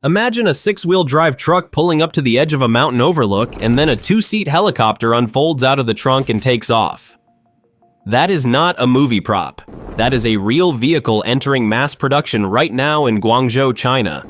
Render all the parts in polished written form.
Imagine a six-wheel drive truck pulling up to the edge of a mountain overlook, and then a two-seat helicopter unfolds out of the trunk and takes off. That is not a movie prop. That is a real vehicle entering mass production right now in Guangzhou, China.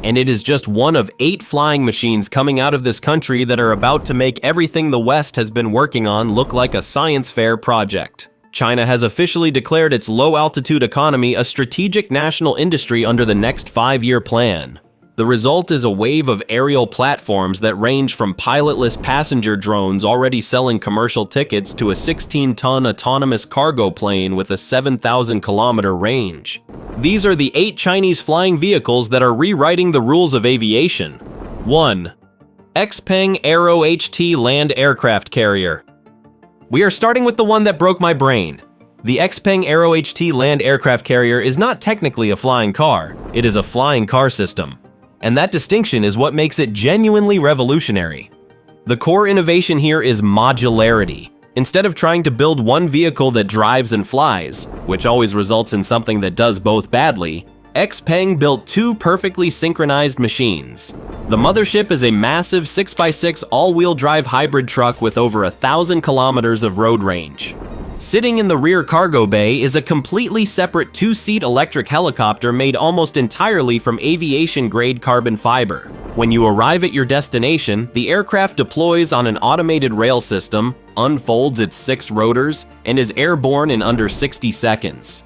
And it is just one of 8 flying machines coming out of this country that are about to make everything the West has been working on look like a science fair project. China has officially declared its low-altitude economy a strategic national industry under the next 5-year plan. The result is a wave of aerial platforms that range from pilotless passenger drones already selling commercial tickets to a 16-ton autonomous cargo plane with a 7,000-kilometer range. These are the 8 Chinese flying vehicles that are rewriting the rules of aviation. 1. Xpeng AeroHT land aircraft carrier. We are starting with the one that broke my brain. The Xpeng AeroHT land aircraft carrier is not technically a flying car, it is a flying car system. And that distinction is what makes it genuinely revolutionary. The core innovation here is modularity. Instead of trying to build one vehicle that drives and flies, which always results in something that does both badly, Xpeng built 2 perfectly synchronized machines. The mothership is a massive 6x6 all-wheel drive hybrid truck with over 1,000 kilometers of road range. Sitting in the rear cargo bay is a completely separate 2-seat electric helicopter made almost entirely from aviation-grade carbon fiber. When you arrive at your destination, the aircraft deploys on an automated rail system, unfolds its 6 rotors, and is airborne in under 60 seconds.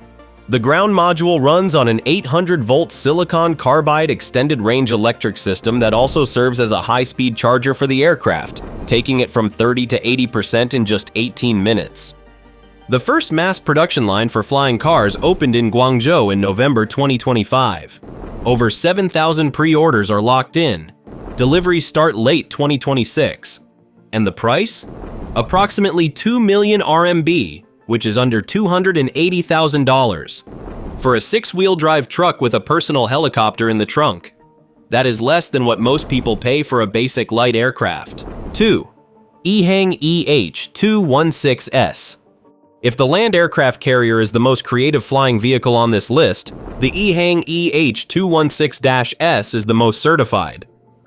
The ground module runs on an 800-volt silicon carbide extended-range electric system that also serves as a high-speed charger for the aircraft, taking it from 30 to 80% in just 18 minutes. The first mass production line for flying cars opened in Guangzhou in November 2025. Over 7,000 pre-orders are locked in. Deliveries start late 2026. And the price? Approximately 2 million RMB, which is under $280,000. For a 6-wheel drive truck with a personal helicopter in the trunk. That is less than what most people pay for a basic light aircraft. 2. Xpeng AeroHT-216S. If the land aircraft carrier is the most creative flying vehicle on this list, the Xpeng AeroHT-216-S is the most certified.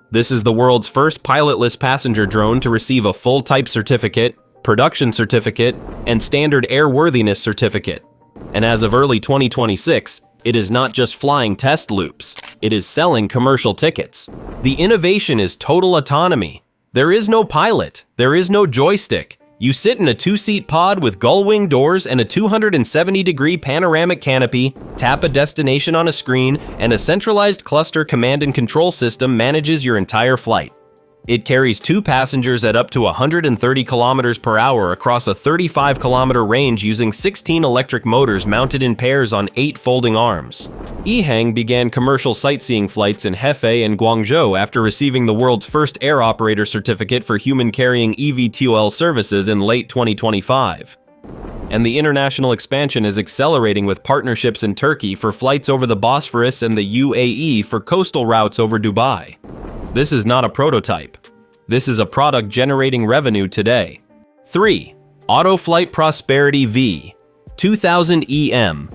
This is the world's first pilotless passenger drone to receive a full type certificate, production certificate, and standard airworthiness certificate. And as of early 2026, it is not just flying test loops, it is selling commercial tickets. The innovation is total autonomy. There is no pilot, there is no joystick. You sit in a 2-seat pod with gull-wing doors and a 270-degree panoramic canopy, tap a destination on a screen, and a centralized cluster command and control system manages your entire flight. It carries 2 passengers at up to 130 kilometers per hour across a 35-kilometer range using 16 electric motors mounted in pairs on 8 folding arms. Xpeng began commercial sightseeing flights in Hefei and Guangzhou after receiving the world's first air operator certificate for human-carrying eVTOL services in late 2025. And the international expansion is accelerating with partnerships in Turkey for flights over the Bosphorus and the UAE for coastal routes over Dubai. This is not a prototype. This is a product generating revenue today. 3. Autoflight Prosperity V 2000 EM.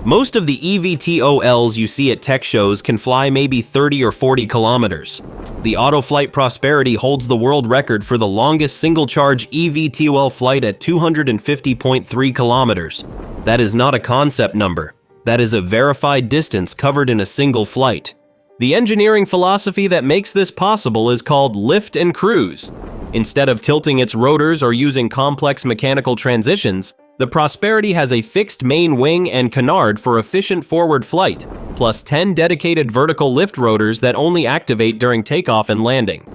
Most of the eVTOLs you see at tech shows can fly maybe 30 or 40 kilometers. The Autoflight Prosperity holds the world record for the longest single-charge eVTOL flight at 250.3 kilometers. That is not a concept number. That is a verified distance covered in a single flight. The engineering philosophy that makes this possible is called lift and cruise. Instead of tilting its rotors or using complex mechanical transitions, the Prosperity has a fixed main wing and canard for efficient forward flight, plus 10 dedicated vertical lift rotors that only activate during takeoff and landing.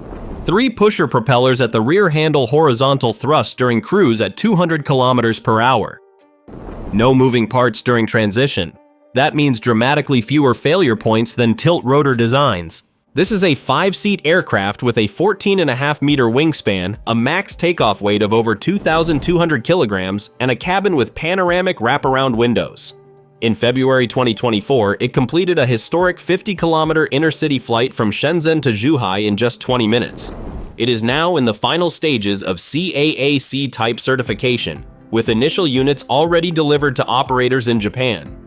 3 pusher propellers at the rear handle horizontal thrust during cruise at 200 kilometers per hour. No moving parts during transition. That means dramatically fewer failure points than tilt rotor designs. This is a 5-seat aircraft with a 14.5-meter wingspan, a max takeoff weight of over 2,200 kilograms, and a cabin with panoramic wraparound windows. In February 2024, it completed a historic 50-kilometer intercity flight from Shenzhen to Zhuhai in just 20 minutes. It is now in the final stages of CAAC type certification, with initial units already delivered to operators in Japan.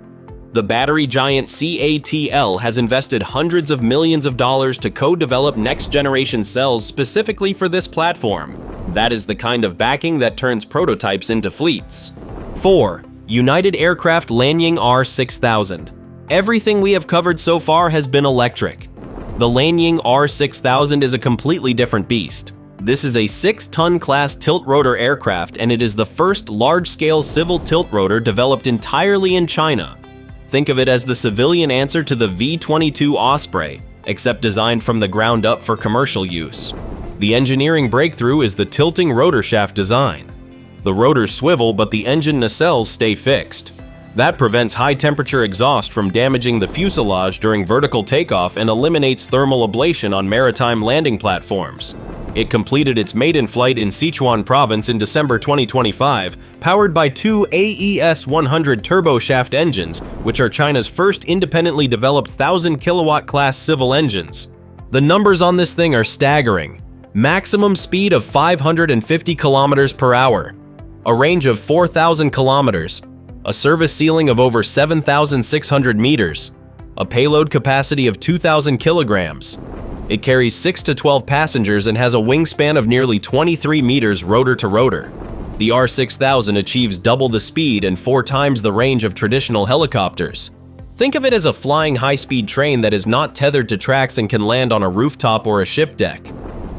The battery giant CATL has invested hundreds of millions of dollars to co-develop next-generation cells specifically for this platform. That is the kind of backing that turns prototypes into fleets. 4. United Aircraft Lanying R6000. Everything we have covered so far has been electric. The Lanying R6000 is a completely different beast. This is a 6-ton class tilt-rotor aircraft, and it is the first large-scale civil tilt-rotor developed entirely in China. Think of it as the civilian answer to the V-22 Osprey, except designed from the ground up for commercial use. The engineering breakthrough is the tilting rotor shaft design. The rotors swivel, but the engine nacelles stay fixed. That prevents high-temperature exhaust from damaging the fuselage during vertical takeoff and eliminates thermal ablation on maritime landing platforms. It completed its maiden flight in Sichuan province in December 2025, powered by two AES-100 turboshaft engines, which are China's first independently developed 1,000-kilowatt class civil engines. The numbers on this thing are staggering. Maximum speed of 550 kilometers per hour, a range of 4,000 kilometers, a service ceiling of over 7,600 meters, a payload capacity of 2,000 kilograms. It carries 6 to 12 passengers and has a wingspan of nearly 23 meters rotor to rotor. The R6000 achieves double the speed and 4 times the range of traditional helicopters. Think of it as a flying high-speed train that is not tethered to tracks and can land on a rooftop or a ship deck.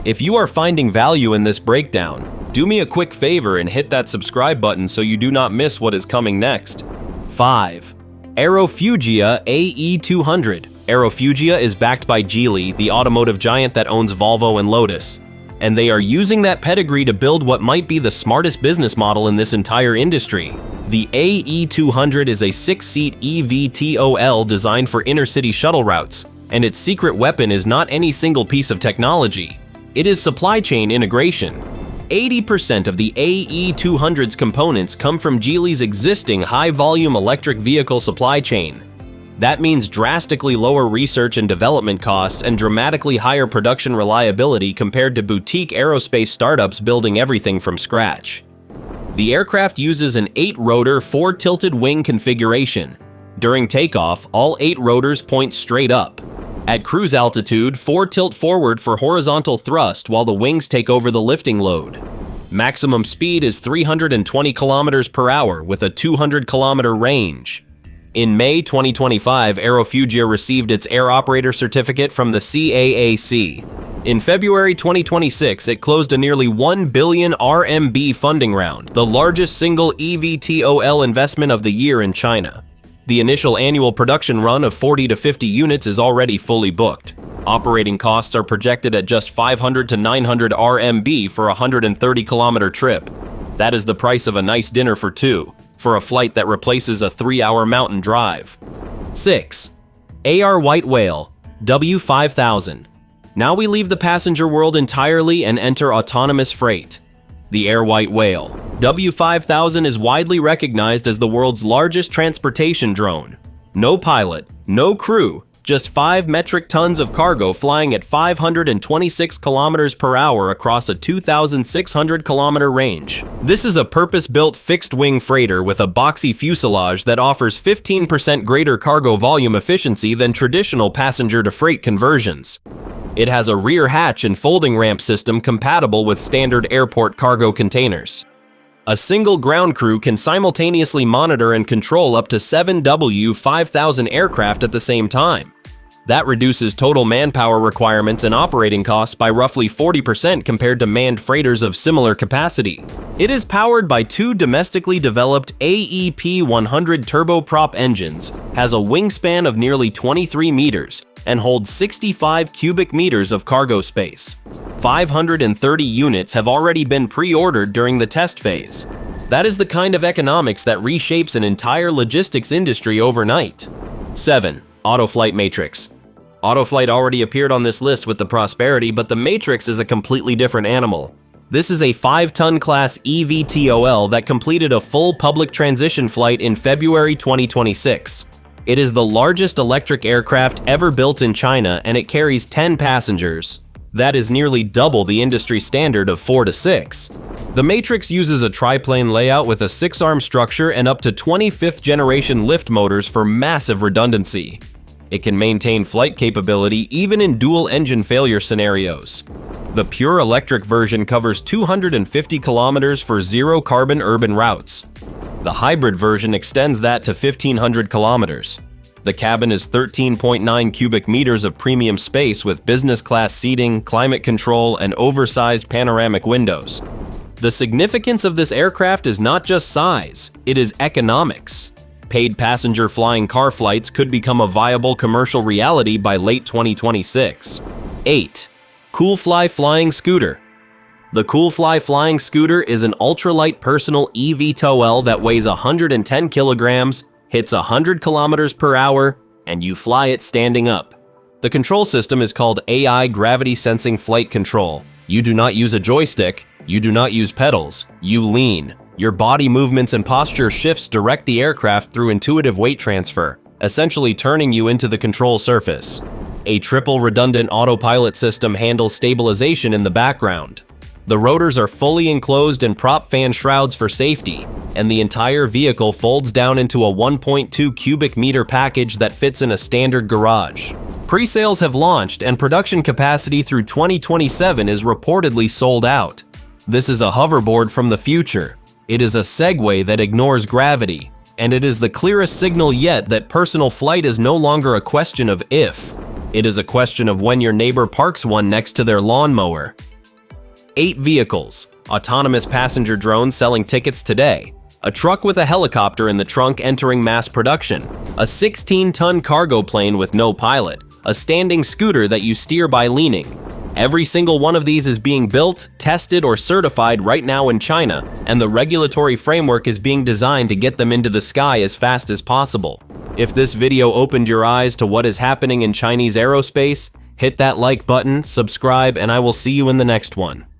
If you are finding value in this breakdown, do me a quick favor and hit that subscribe button so you do not miss what is coming next. 5. Aerofugia AE200. Aerofugia is backed by Geely, the automotive giant that owns Volvo and Lotus, and they are using that pedigree to build what might be the smartest business model in this entire industry. The AE200 is a 6-seat eVTOL designed for inner-city shuttle routes, and its secret weapon is not any single piece of technology. It is supply chain integration. 80% of the AE200's components come from Geely's existing high-volume electric vehicle supply chain. That means drastically lower research and development costs and dramatically higher production reliability compared to boutique aerospace startups building everything from scratch. The aircraft uses an 8-rotor, 4-tilted wing configuration. During takeoff, all 8 rotors point straight up. At cruise altitude, 4 tilt forward for horizontal thrust while the wings take over the lifting load. Maximum speed is 320 kilometers per hour with a 200-kilometer range. In May 2025, Aerofugia received its Air Operator Certificate from the CAAC. In February 2026, it closed a nearly 1 billion RMB funding round, the largest single eVTOL investment of the year in China. The initial annual production run of 40 to 50 units is already fully booked. Operating costs are projected at just 500 to 900 RMB for a 130-kilometer trip. That is the price of a nice dinner for two, for a flight that replaces a 3-hour mountain drive. 6. AR White Whale W5000. Now we leave the passenger world entirely and enter autonomous freight. The Air White Whale W5000 is widely recognized as the world's largest transportation drone. No pilot, no crew, just 5 metric tons of cargo flying at 526 kilometers per hour across a 2,600-kilometer range. This is a purpose-built fixed-wing freighter with a boxy fuselage that offers 15% greater cargo volume efficiency than traditional passenger-to-freight conversions. It has a rear hatch and folding ramp system compatible with standard airport cargo containers. A single ground crew can simultaneously monitor and control up to 7 W5000 aircraft at the same time. That reduces total manpower requirements and operating costs by roughly 40% compared to manned freighters of similar capacity. It is powered by 2 domestically developed AEP100 turboprop engines, has a wingspan of nearly 23 meters, and holds 65 cubic meters of cargo space. 530 units have already been pre-ordered during the test phase. That is the kind of economics that reshapes an entire logistics industry overnight. 7. Autoflight Matrix. Autoflight already appeared on this list with the Prosperity, but the Matrix is a completely different animal. This is a 5-ton class eVTOL that completed a full public transition flight in February 2026. It is the largest electric aircraft ever built in China, and it carries 10 passengers. That is nearly double the industry standard of 4 to 6. The Matrix uses a triplane layout with a 6-arm structure and up to 25th generation lift motors for massive redundancy. It can maintain flight capability even in dual engine failure scenarios. The pure electric version covers 250 kilometers for zero-carbon urban routes. The hybrid version extends that to 1,500 kilometers. The cabin is 13.9 cubic meters of premium space with business-class seating, climate control, and oversized panoramic windows. The significance of this aircraft is not just size, it is economics. Paid passenger flying car flights could become a viable commercial reality by late 2026. 8. Coolfly Flying Scooter. The Coolfly Flying Scooter is an ultralight personal eVTOL that weighs 110 kilograms, hits 100 kilometers per hour, and you fly it standing up. The control system is called AI Gravity Sensing Flight Control. You do not use a joystick, you do not use pedals, you lean. Your body movements and posture shifts direct the aircraft through intuitive weight transfer, essentially turning you into the control surface. A triple redundant autopilot system handles stabilization in the background. The rotors are fully enclosed in prop fan shrouds for safety, and the entire vehicle folds down into a 1.2 cubic meter package that fits in a standard garage. Pre-sales have launched and production capacity through 2027 is reportedly sold out. This is a hoverboard from the future. It is a Segway that ignores gravity, and it is the clearest signal yet that personal flight is no longer a question of if. It is a question of when your neighbor parks one next to their lawnmower. 8 vehicles. Autonomous passenger drone selling tickets today. A truck with a helicopter in the trunk entering mass production. A 16-ton cargo plane with no pilot. A standing scooter that you steer by leaning. Every single one of these is being built, tested, or certified right now in China, and the regulatory framework is being designed to get them into the sky as fast as possible. If this video opened your eyes to what is happening in Chinese aerospace, hit that like button, subscribe, and I will see you in the next one.